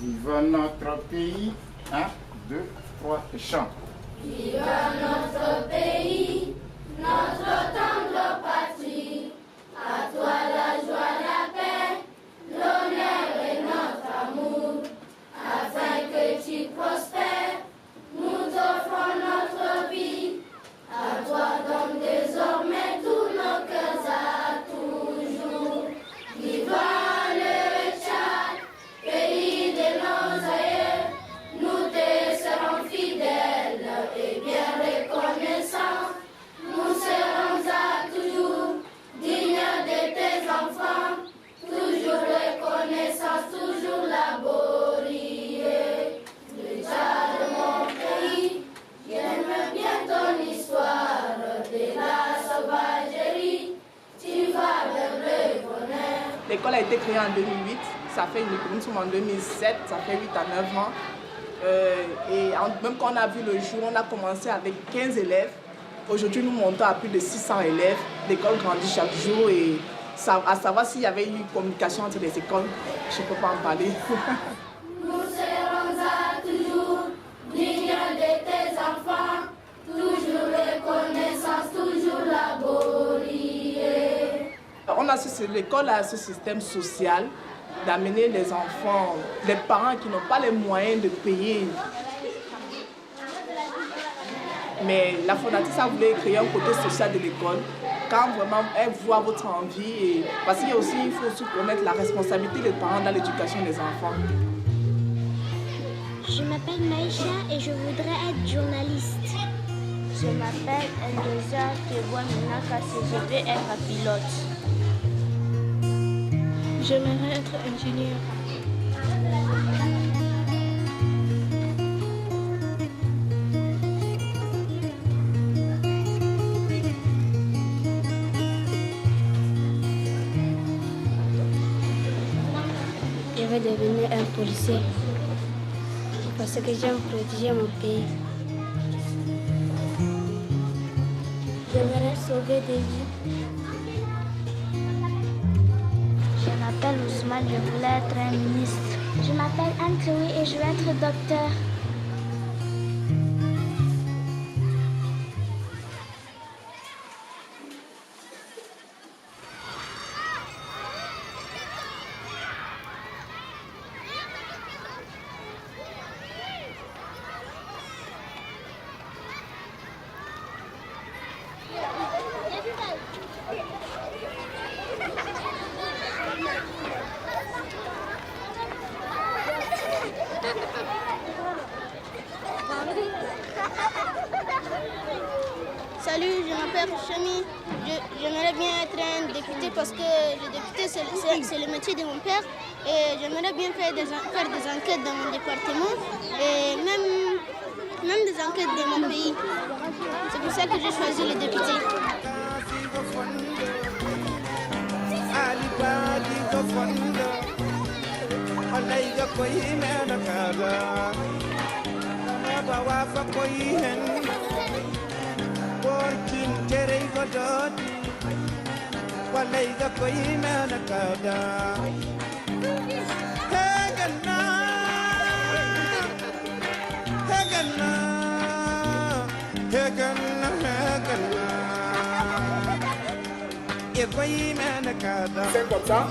Vive notre pays. 1, 2, 3, et chante. Vive notre pays, notre tendre patrie. À toi la joie, la paix, l'honneur et notre amour. Afin que tu prospères, nous t'offrons notre vie. À toi donc désormais tous nos cœurs à toujours. Viva le Tchad, pays de nos aïeux, nous te serons fidèles et bien reconnaissants. Nous serons à toujours dignes de tes enfants, toujours reconnaissance, toujours laborieux. Le Tchad, mon pays, j'aime bien ton histoire de la sauvagerie. Tu vas vers le bonheur. L'école a été créée en 2008, ça fait nous sommes en 2007, ça fait 8 à 9 ans. Même quand on a vu le jour, on a commencé avec 15 élèves. Aujourd'hui, nous montons à plus de 600 élèves. L'école grandit chaque jour et à savoir s'il y avait eu une communication entre les écoles, je ne peux pas en parler. Nous serons à toujours dignes de tes enfants, toujours reconnaissance, toujours laborieux. L'école a ce système social d'amener les enfants, les parents qui n'ont pas les moyens de payer. Mais la fondatrice a voulu créer un côté social de l'école quand vraiment elle voit votre envie. Parce qu'il faut aussi connaître la responsabilité des parents dans l'éducation des enfants. Je m'appelle Maïcha et je voudrais être journaliste. Je m'appelle Endoza Kebouamina Kassé, je veux être pilote. J'aimerais être ingénieur. Je vais devenir un policier parce que j'aime protéger mon pays. J'aimerais sauver des vies. Je m'appelle Ousmane, je voulais être un ministre. Je m'appelle Anne-Chloé et je veux être docteur. Salut, je m'appelle Chami. J'aimerais bien être un député parce que le député, c'est le métier de mon père. Et j'aimerais bien faire des enquêtes dans mon département et même des enquêtes de mon pays. C'est pour ça que j'ai choisi le député. C'est comme ça,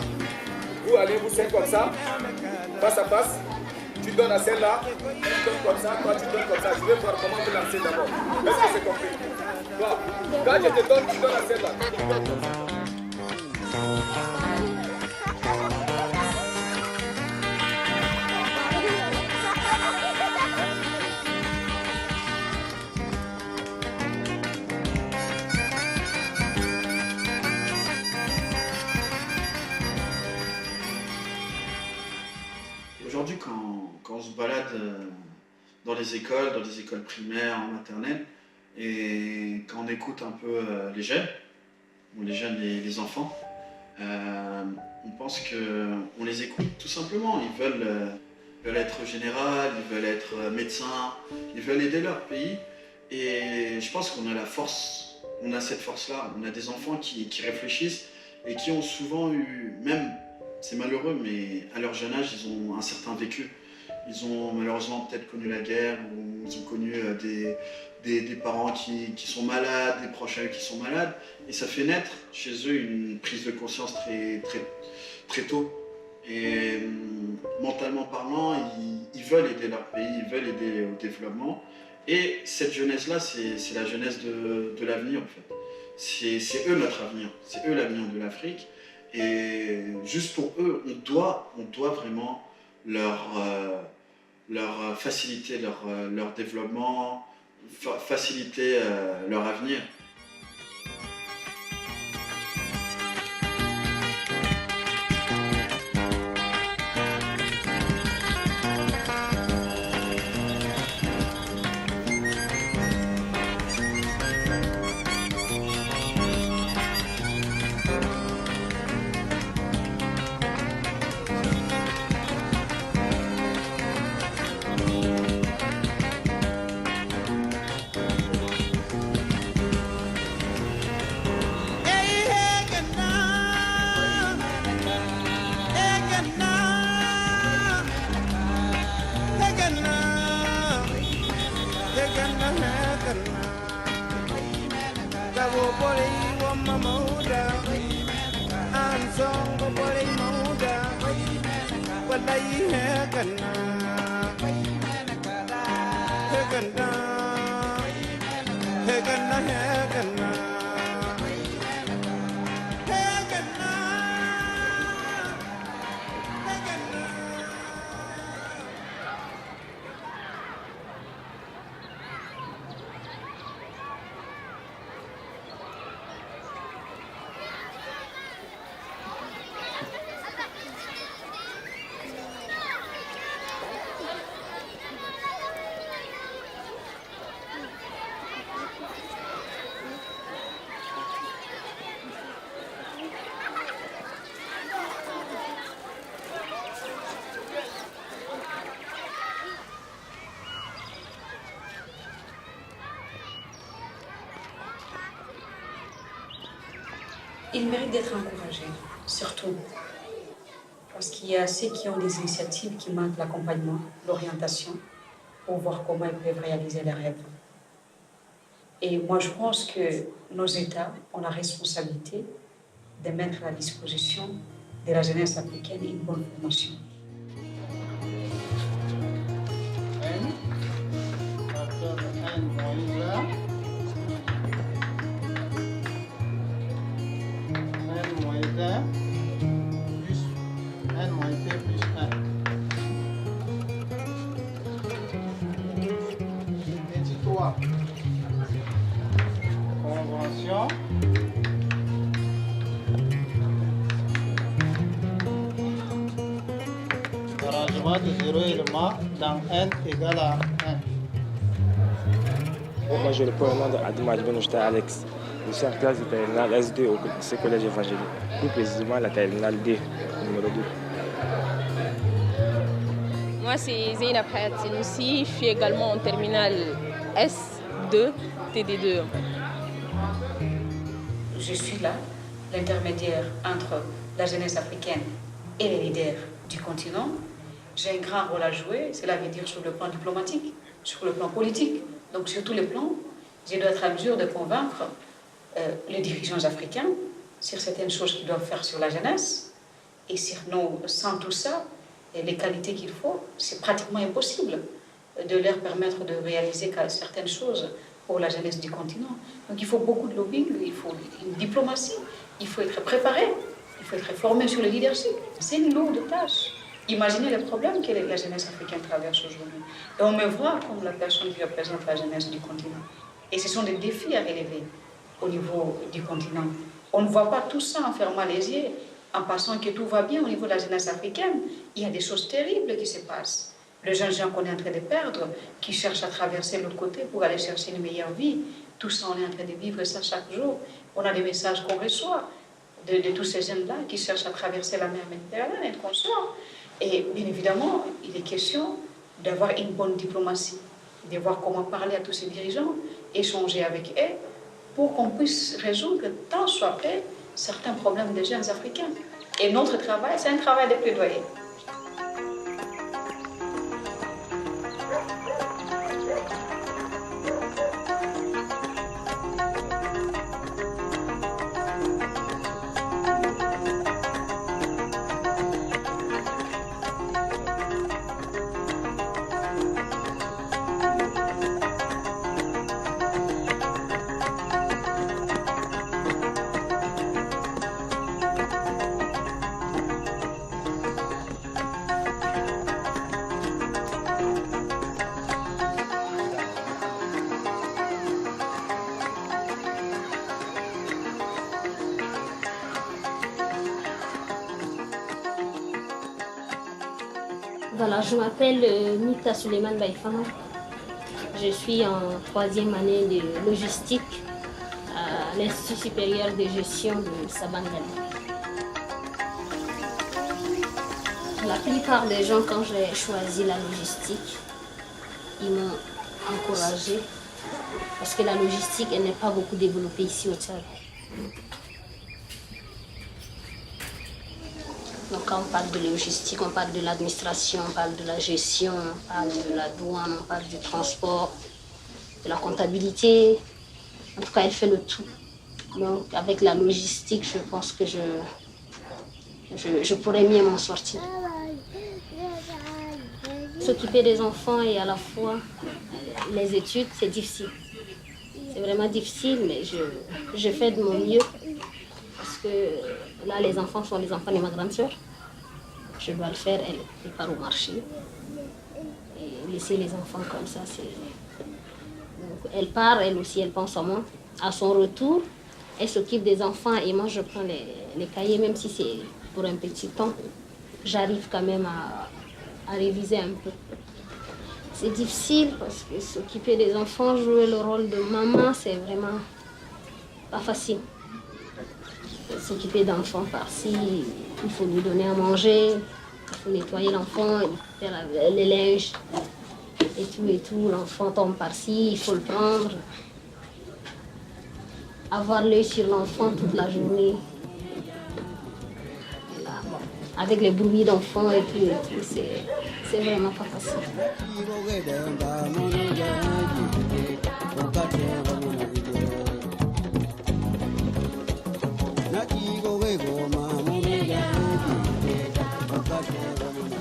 vous allez vous serrer comme ça, face à face, tu donnes à celle-là, tu donnes comme ça, toi tu donnes comme ça, je vais voir comment vous lancez d'abord. Est-ce que c'est compris? Toi, quand je te donne, tu donnes à celle-là. Aujourd'hui, quand on se balade dans les écoles primaires, en maternelle, et quand on écoute un peu les jeunes, les enfants, on pense qu'on les écoute tout simplement. Ils veulent être général, ils veulent être médecins, ils veulent aider leur pays. Et je pense qu'on a la force, on a cette force-là. On a des enfants qui réfléchissent et qui ont souvent eu, même, c'est malheureux, mais à leur jeune âge, ils ont un certain vécu. ils ont malheureusement peut-être connu la guerre, ou ils ont connu des parents qui sont malades, des proches à eux qui sont malades, et ça fait naître chez eux une prise de conscience très tôt. Et mentalement parlant, ils veulent aider leur pays, ils veulent aider au développement. Et cette jeunesse-là, c'est la jeunesse de l'avenir en fait. C'est eux notre avenir, c'est eux l'avenir de l'Afrique. Et juste pour eux, on doit vraiment leur faciliter leur développement, faciliter leur avenir. Ils méritent d'être encouragés, surtout parce qu'il y a ceux qui ont des initiatives qui manquent l'accompagnement, l'orientation, pour voir comment ils peuvent réaliser leurs rêves. Et moi, je pense que nos États ont la responsabilité de mettre à la disposition de la jeunesse africaine une bonne formation. Convention. Arrangement de 0 élément dans n égale à 1. Moi, je réponds au nom de Adima Benouchta Alex. Je suis en classe de terminale S2 au lycée collège évangélique. Plus précisément la terminale D, numéro 2. Moi, c'est Zeynab Hayatine aussi. Je suis également en terminale S2, TD2. Je suis là, l'intermédiaire entre la jeunesse africaine et les leaders du continent. J'ai un grand rôle à jouer, cela veut dire sur le plan diplomatique, sur le plan politique. Donc sur tous les plans, je dois être à mesure de convaincre les dirigeants africains sur certaines choses qu'ils doivent faire sur la jeunesse. Et sinon, sans tout ça, les qualités qu'il faut, c'est pratiquement impossible de leur permettre de réaliser certaines choses pour la jeunesse du continent. Donc il faut beaucoup de lobbying, il faut une diplomatie, il faut être préparé, il faut être formé sur le leadership. C'est une lourde tâche. Imaginez les problèmes que la jeunesse africaine traverse aujourd'hui. Et on me voit comme la personne qui représente la jeunesse du continent. Et ce sont des défis à relever au niveau du continent. On ne voit pas tout ça en fermant les yeux, en pensant que tout va bien au niveau de la jeunesse africaine. Il y a des choses terribles qui se passent. Les jeunes gens qu'on est en train de perdre, qui cherchent à traverser l'autre côté pour aller chercher une meilleure vie. Tout ça, on est en train de vivre ça chaque jour. On a des messages qu'on reçoit de tous ces jeunes-là qui cherchent à traverser la mer Méditerranée et qu'on sort. Et bien évidemment, il est question d'avoir une bonne diplomatie, de voir comment parler à tous ces dirigeants, échanger avec eux, pour qu'on puisse résoudre tant soit peu certains problèmes des jeunes africains. Et notre travail, c'est un travail de plaidoyer. Voilà, je m'appelle Mita Suleiman Baïfana. Je suis en 3e année de logistique à l'Institut supérieur de gestion de Sabangali. La plupart des gens, quand j'ai choisi la logistique, ils m'ont encouragée parce que la logistique, elle n'est pas beaucoup développée ici au Tchad. Donc quand on parle de logistique, on parle de l'administration, on parle de la gestion, on parle de la douane, on parle du transport, de la comptabilité. En tout cas, elle fait le tout. Donc avec la logistique, je pense que je pourrais mieux m'en sortir. S'occuper des enfants et à la fois les études, c'est difficile. C'est vraiment difficile, mais je fais de mon mieux. Parce que là, les enfants sont les enfants de ma grande sœur. Je dois le faire, elle part au marché. Et laisser les enfants comme ça, c'est... Donc, elle part, elle aussi, elle pense à moi. À son retour, elle s'occupe des enfants et moi, je prends les cahiers, même si c'est pour un petit temps. J'arrive quand même à réviser un peu. C'est difficile parce que s'occuper des enfants, jouer le rôle de maman, c'est vraiment pas facile. S'occuper d'enfants par-ci, il faut lui donner à manger, il faut nettoyer l'enfant, faire les linges et tout. L'enfant tombe par-ci, il faut le prendre. Avoir l'œil sur l'enfant toute la journée. Là, bon, avec les bruits d'enfants et tout, c'est vraiment pas facile.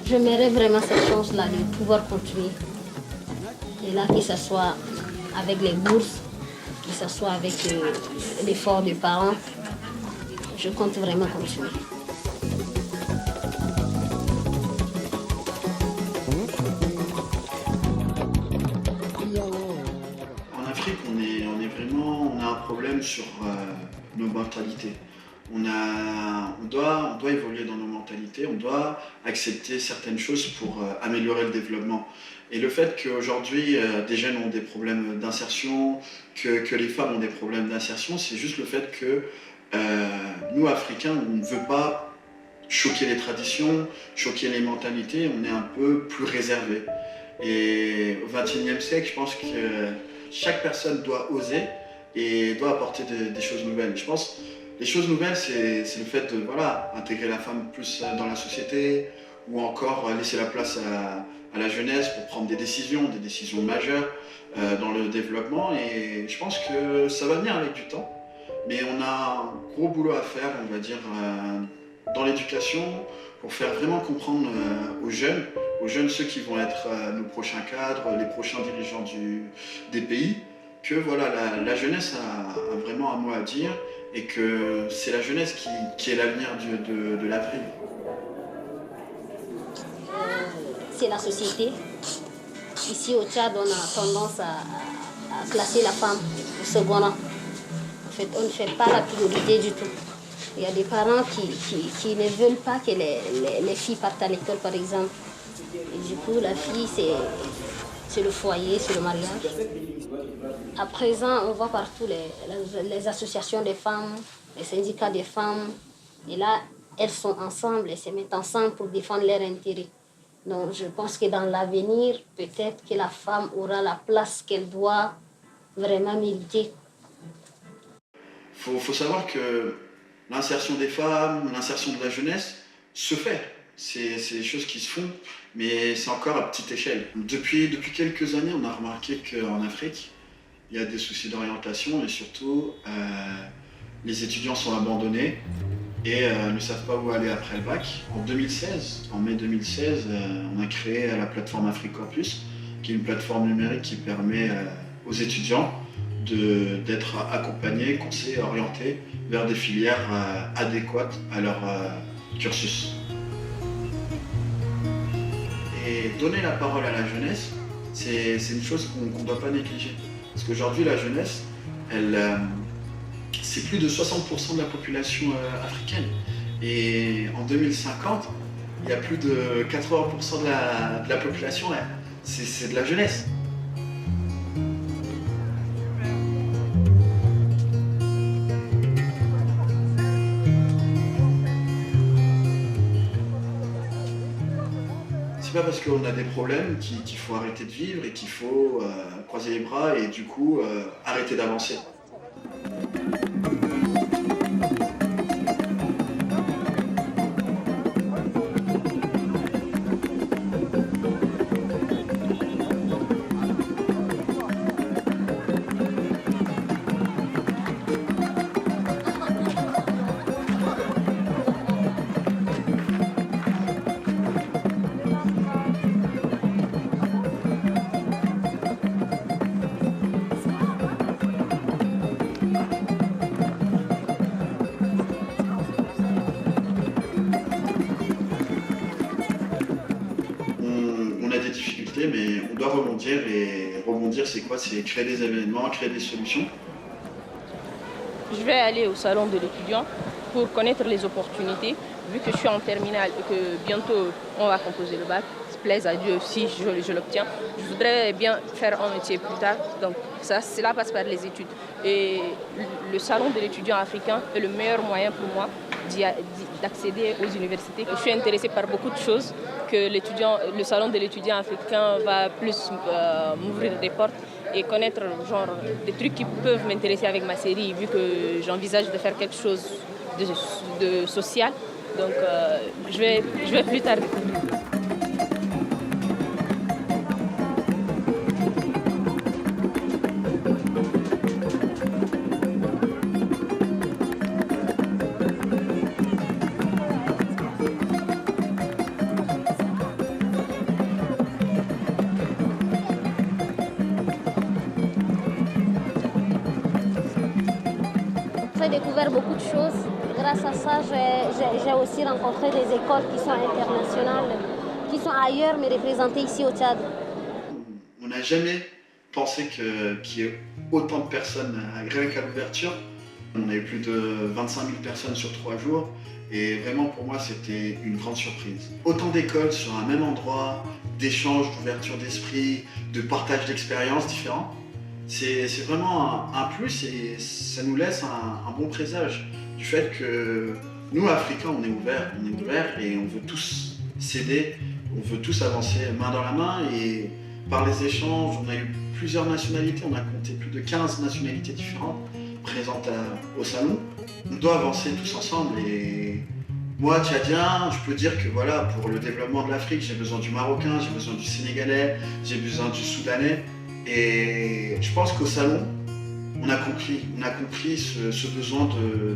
J'aimerais vraiment cette chance-là de pouvoir continuer. Et là, que ce soit avec les bourses, que ce soit avec l'effort des parents, je compte vraiment continuer. En Afrique, on a un problème sur nos mentalités. On doit évoluer dans nos mentalités, on doit accepter certaines choses pour améliorer le développement. Et le fait qu'aujourd'hui, des jeunes ont des problèmes d'insertion, que les femmes ont des problèmes d'insertion, c'est juste le fait que nous, Africains, on ne veut pas choquer les traditions, choquer les mentalités, on est un peu plus réservés. Et au XXIe siècle, je pense que chaque personne doit oser et doit apporter des choses nouvelles. Je pense les choses nouvelles, c'est le fait de intégrer la femme plus dans la société ou encore laisser la place à la jeunesse pour prendre des décisions majeures dans le développement. Et je pense que ça va venir avec du temps. Mais on a un gros boulot à faire, on va dire, dans l'éducation pour faire vraiment comprendre aux jeunes ceux qui vont être nos prochains cadres, les prochains dirigeants des pays, que la jeunesse a vraiment un mot à dire et que c'est la jeunesse qui est l'avenir de l'Afrique. C'est la société. Ici au Tchad, on a tendance à classer la femme au second rang. En fait, on ne fait pas la priorité du tout. Il y a des parents qui ne veulent pas que les filles partent à l'école, par exemple. Et du coup, la fille, c'est le foyer, c'est le mariage. À présent, on voit partout les associations des femmes, les syndicats des femmes. Et là, elles sont ensemble, elles se mettent ensemble pour défendre leurs intérêts. Donc, je pense que dans l'avenir, peut-être que la femme aura la place qu'elle doit vraiment mériter. Faut savoir que l'insertion des femmes, l'insertion de la jeunesse se fait. C'est des choses qui se font, mais c'est encore à petite échelle. Depuis quelques années, on a remarqué qu'en Afrique, il y a des soucis d'orientation et surtout, les étudiants sont abandonnés et ne savent pas où aller après le bac. En mai 2016, on a créé la plateforme AfriCampus, qui est une plateforme numérique qui permet aux étudiants d'être accompagnés, conseillés, orientés vers des filières adéquates à leur cursus. Et donner la parole à la jeunesse, c'est une chose qu'on ne doit pas négliger. Parce qu'aujourd'hui, la jeunesse, c'est plus de 60% de la population africaine. Et en 2050, Il y a plus de 80% de la population, là. C'est de la jeunesse. C'est pas parce qu'on a des problèmes qu'il faut arrêter de vivre et qu'il faut croiser les bras et du coup arrêter d'avancer. Mais on doit rebondir et rebondir c'est quoi? C'est créer des événements, créer des solutions. Je vais aller au salon de l'étudiant pour connaître les opportunités, vu que je suis en terminale et que bientôt on va composer le bac, plaise à Dieu si je l'obtiens. Je voudrais bien faire un métier plus tard, donc cela passe par les études. Et le salon de l'étudiant africain est le meilleur moyen pour moi d'accéder aux universités. Je suis intéressée par beaucoup de choses, que le salon de l'étudiant africain va plus m'ouvrir des portes et connaître genre, des trucs qui peuvent m'intéresser avec ma série, vu que j'envisage de faire quelque chose de social. Donc je vais plus tard découvrir. J'ai découvert beaucoup de choses. Grâce à ça, j'ai aussi rencontré des écoles qui sont internationales, qui sont ailleurs, mais représentées ici au Tchad. On n'a jamais pensé qu'il y ait autant de personnes rien qu'à l'ouverture. On avait plus de 25 000 personnes sur 3 jours. Et vraiment, pour moi, c'était une grande surprise. Autant d'écoles sur un même endroit, d'échanges, d'ouverture d'esprit, de partage d'expériences différents. C'est vraiment un plus et ça nous laisse un bon présage du fait que nous, Africains, on est ouverts et on veut tous s'aider, on veut tous avancer main dans la main et par les échanges, on a eu plusieurs nationalités, on a compté plus de 15 nationalités différentes présentes au salon. On doit avancer tous ensemble et moi, Tchadien, je peux dire que voilà, pour le développement de l'Afrique, j'ai besoin du Marocain, j'ai besoin du Sénégalais, j'ai besoin du Soudanais. Et je pense qu'au salon, on a compris ce besoin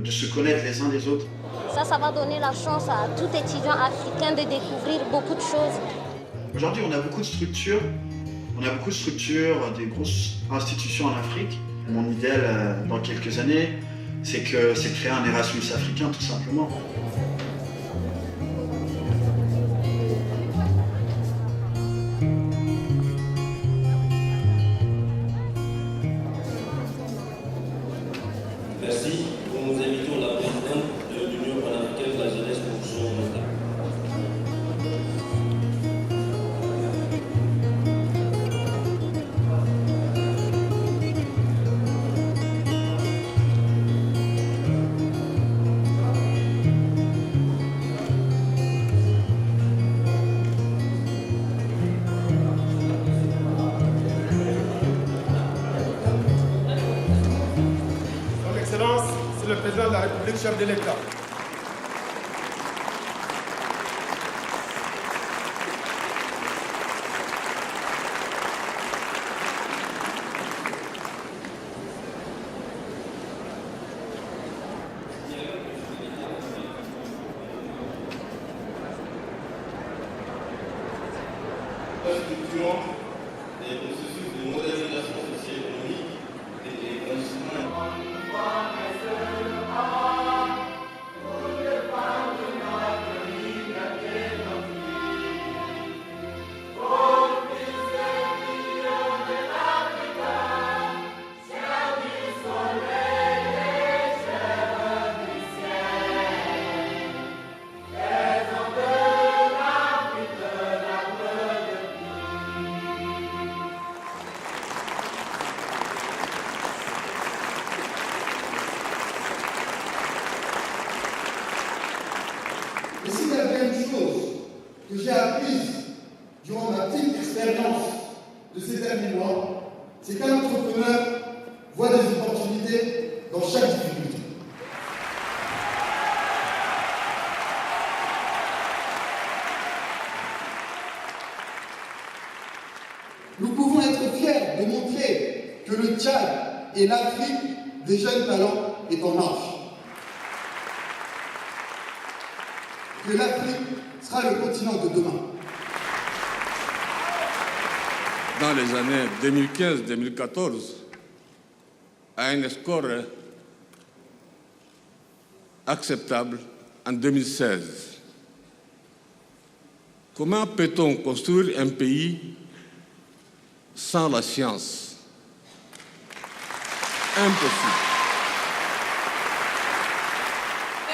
de se connaître les uns les autres. Ça va donner la chance à tout étudiant africain de découvrir beaucoup de choses. Aujourd'hui, on a beaucoup de structures. Des grosses institutions en Afrique. Mon idéal dans quelques années, c'est de créer un Erasmus africain tout simplement. Merci. Nous invitons la présidente de l'Union panafricaine de la jeunesse pour son mandat. Le président de la République, chef de l'État. Structurant des processus de modernisation socio-économique et d'investissement. Des que j'ai apprises durant ma petite expérience de ces derniers mois, c'est qu'un entrepreneur voit des opportunités dans chaque difficulté. Nous pouvons être fiers de montrer que le Tchad et l'Afrique des jeunes talents est en marche. Que l'Afrique sera le continent de demain. Dans les années 2015-2014, à un score acceptable en 2016. Comment peut-on construire un pays sans la science? Impossible.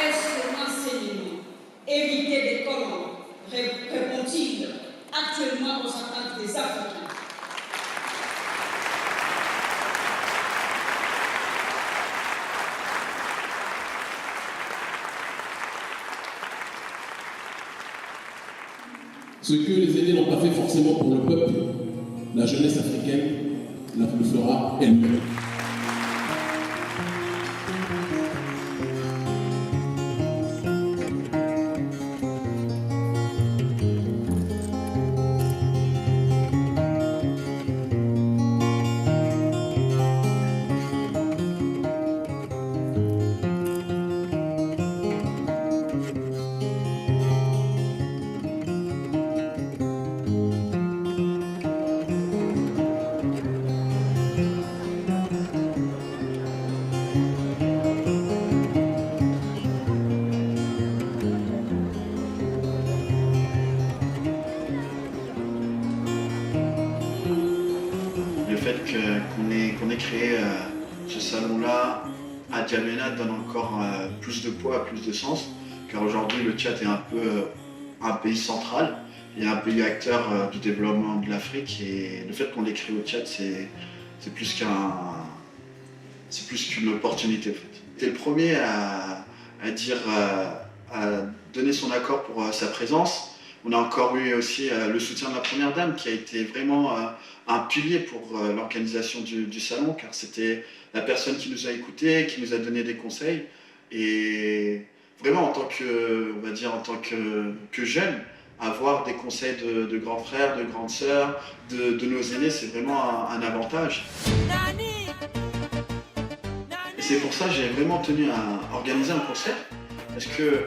Est-ce l'enseignement, éviter des colons, répond-il actuellement aux attentes des Africains? Ce que les aînés n'ont pas fait forcément pour le peuple, la jeunesse africaine le fera elle-même. Qu'on ait créé ce salon-là à Djamena donne encore plus de poids, plus de sens, car aujourd'hui le Tchad est un peu un pays central et un pays acteur du développement de l'Afrique, et le fait qu'on l'ait créé au Tchad, c'est plus qu'une opportunité en fait. J'étais le premier à donner son accord pour sa présence. On a encore eu aussi le soutien de la Première Dame, qui a été vraiment un pilier pour l'organisation du salon, car c'était la personne qui nous a écoutés, qui nous a donné des conseils. Et vraiment, en tant que jeune, avoir des conseils de grands frères, de grandes sœurs, de nos aînés, c'est vraiment un avantage. Et c'est pour ça que j'ai vraiment tenu à organiser un concert, parce que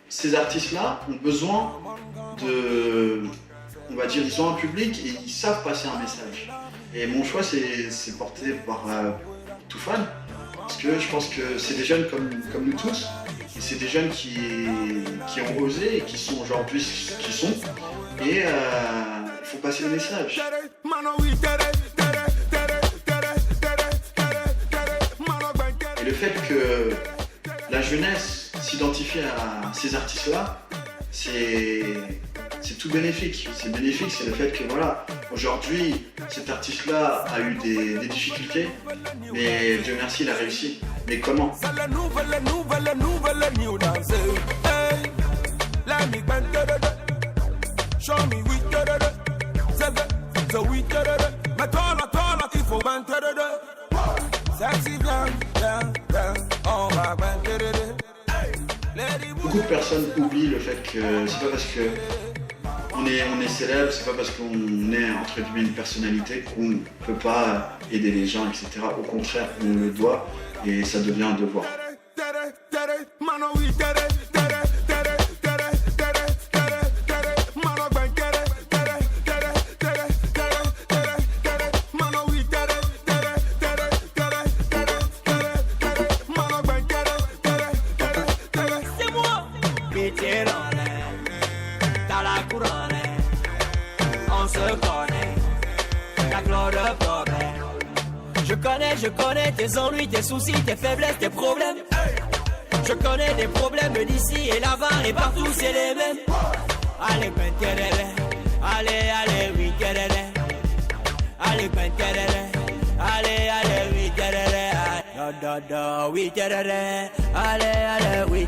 ces artistes-là ont besoin on va dire, ils ont un public et ils savent passer un message. Et mon choix, c'est porté par Toufan, parce que je pense que c'est des jeunes comme nous tous, et c'est des jeunes qui ont osé et qui sont aujourd'hui ce qu'ils sont, et il faut passer le message. Et le fait que la jeunesse s'identifie à ces artistes-là, c'est tout bénéfique. C'est bénéfique, c'est le fait que voilà, aujourd'hui, cet artiste-là a eu des difficultés, mais Dieu merci, il a réussi. Mais comment? Beaucoup de personnes oublient le fait que c'est pas parce que on est célèbre, c'est pas parce qu'on est entre guillemets une personnalité qu'on ne peut pas aider les gens, etc. Au contraire, on le doit et ça devient un devoir. Je connais tes ennuis, tes soucis, tes faiblesses, tes problèmes. Je connais des problèmes d'ici et là-bas et partout, c'est les mêmes. Allez, ben, allez, oui, allez, ben, allez, oui, oui, allez, oui,